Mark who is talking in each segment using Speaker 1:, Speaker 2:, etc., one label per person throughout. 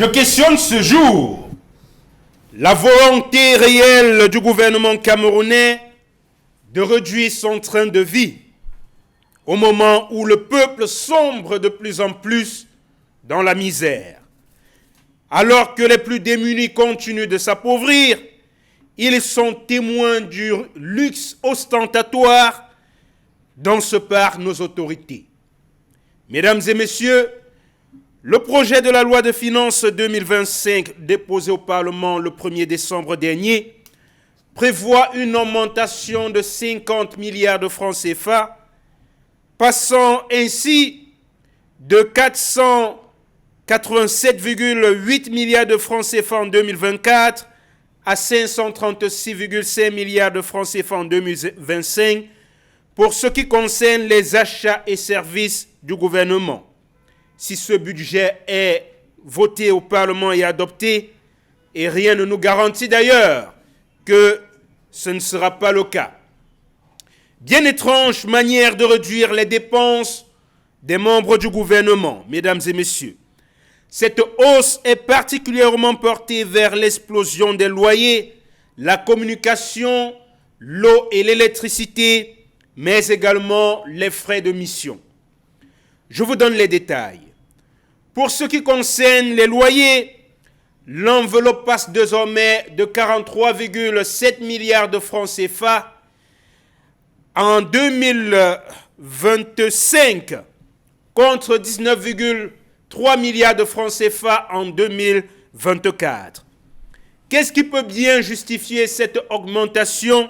Speaker 1: Je questionne ce jour la volonté réelle du gouvernement camerounais de réduire son train de vie au moment où le peuple sombre de plus en plus dans la misère. Alors que les plus démunis continuent de s'appauvrir, ils sont témoins du luxe ostentatoire dont se parent nos autorités. Mesdames et messieurs, le projet de la loi de finances 2025 déposé au Parlement le 1er décembre dernier prévoit une augmentation de 50 milliards de francs CFA, passant ainsi de 487,8 milliards de francs CFA en 2024 à 536,5 milliards de francs CFA en 2025 pour ce qui concerne les achats et services du gouvernement. Si ce budget est voté au Parlement et adopté, et rien ne nous garantit d'ailleurs que ce ne sera pas le cas. Bien étrange manière de réduire les dépenses des membres du gouvernement, mesdames et messieurs. Cette hausse est particulièrement portée vers l'explosion des loyers, la communication, l'eau et l'électricité, mais également les frais de mission. Je vous donne les détails. Pour ce qui concerne les loyers, l'enveloppe passe désormais de 43,7 milliards de francs CFA en 2025 contre 19,3 milliards de francs CFA en 2024. Qu'est-ce qui peut bien justifier cette augmentation?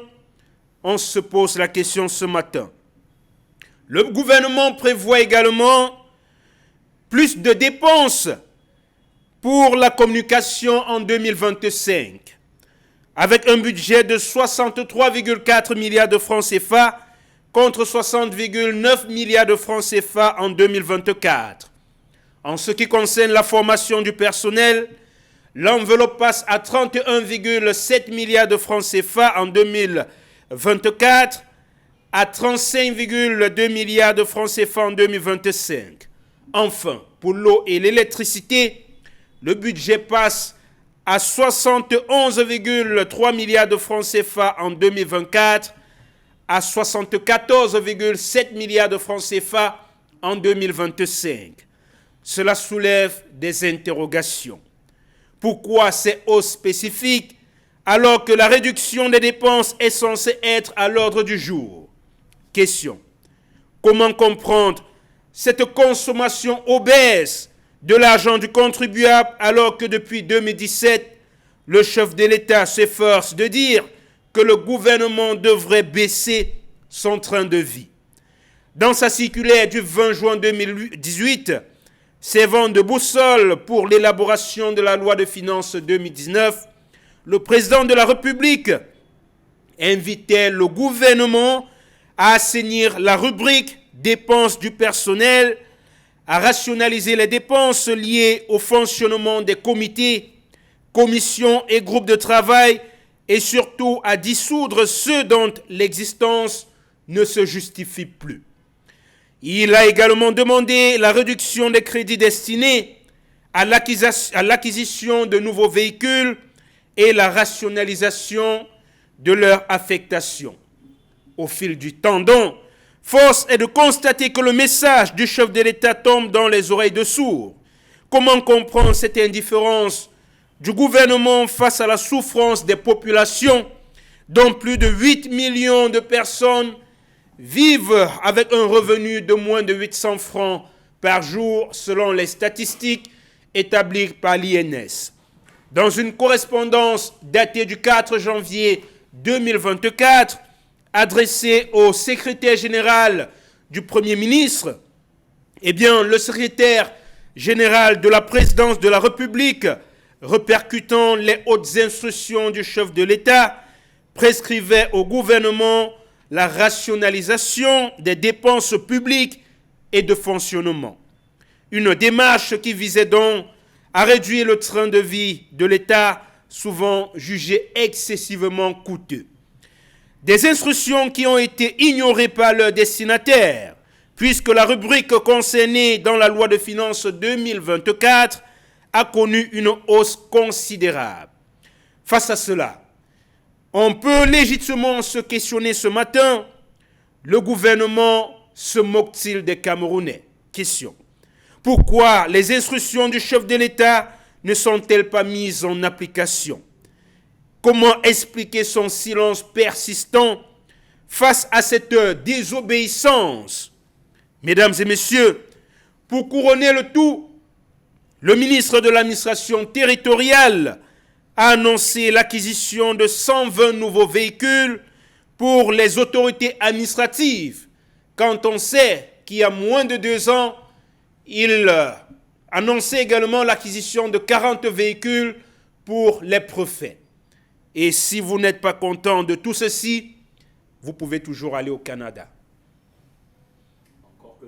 Speaker 1: On se pose la question ce matin. Le gouvernement prévoit également plus de dépenses pour la communication en 2025, avec un budget de 63,4 milliards de francs CFA contre 60,9 milliards de francs CFA en 2024. En ce qui concerne la formation du personnel, l'enveloppe passe à 31,7 milliards de francs CFA en 2024 à 35,2 milliards de francs CFA en 2025. Enfin, pour l'eau et l'électricité, le budget passe à 71,3 milliards de francs CFA en 2024 à 74,7 milliards de francs CFA en 2025. Cela soulève des interrogations. Pourquoi ces hausses spécifiques alors que la réduction des dépenses est censée être à l'ordre du jour? Question. Comment comprendre cette consommation obèse de l'argent du contribuable alors que depuis 2017, le chef de l'État s'efforce de dire que le gouvernement devrait baisser son train de vie? Dans sa circulaire du 20 juin 2018, servant de boussole pour l'élaboration de la loi de finances 2019, le président de la République invitait le gouvernement à assainir la rubrique dépenses du personnel, à rationaliser les dépenses liées au fonctionnement des comités, commissions et groupes de travail et surtout à dissoudre ceux dont l'existence ne se justifie plus. Il a également demandé la réduction des crédits destinés à l'acquisition de nouveaux véhicules et la rationalisation de leur affectation. Au fil du temps donc, force est de constater que le message du chef de l'État tombe dans les oreilles de sourds. Comment comprendre cette indifférence du gouvernement face à la souffrance des populations dont plus de 8 millions de personnes vivent avec un revenu de moins de 800 francs par jour selon les statistiques établies par l'INS. Dans une correspondance datée du 4 janvier 2024, adressée au secrétaire général du Premier ministre, le secrétaire général de la présidence de la République, répercutant les hautes instructions du chef de l'État, prescrivait au gouvernement la rationalisation des dépenses publiques et de fonctionnement. Une démarche qui visait donc à réduire le train de vie de l'État, souvent jugé excessivement coûteux. Des instructions qui ont été ignorées par leurs destinataires, puisque la rubrique concernée dans la loi de finances 2024 a connu une hausse considérable. Face à cela, on peut légitimement se questionner ce matin, le gouvernement se moque-t-il des Camerounais? Question. Pourquoi les instructions du chef de l'État ne sont-elles pas mises en application? Comment expliquer son silence persistant face à cette désobéissance? Mesdames et messieurs, pour couronner le tout, le ministre de l'administration territoriale a annoncé l'acquisition de 120 nouveaux véhicules pour les autorités administratives, quand on sait qu'il y a moins de 2 ans, il annonçait également l'acquisition de 40 véhicules pour les préfets. Et si vous n'êtes pas content de tout ceci, vous pouvez toujours aller au Canada.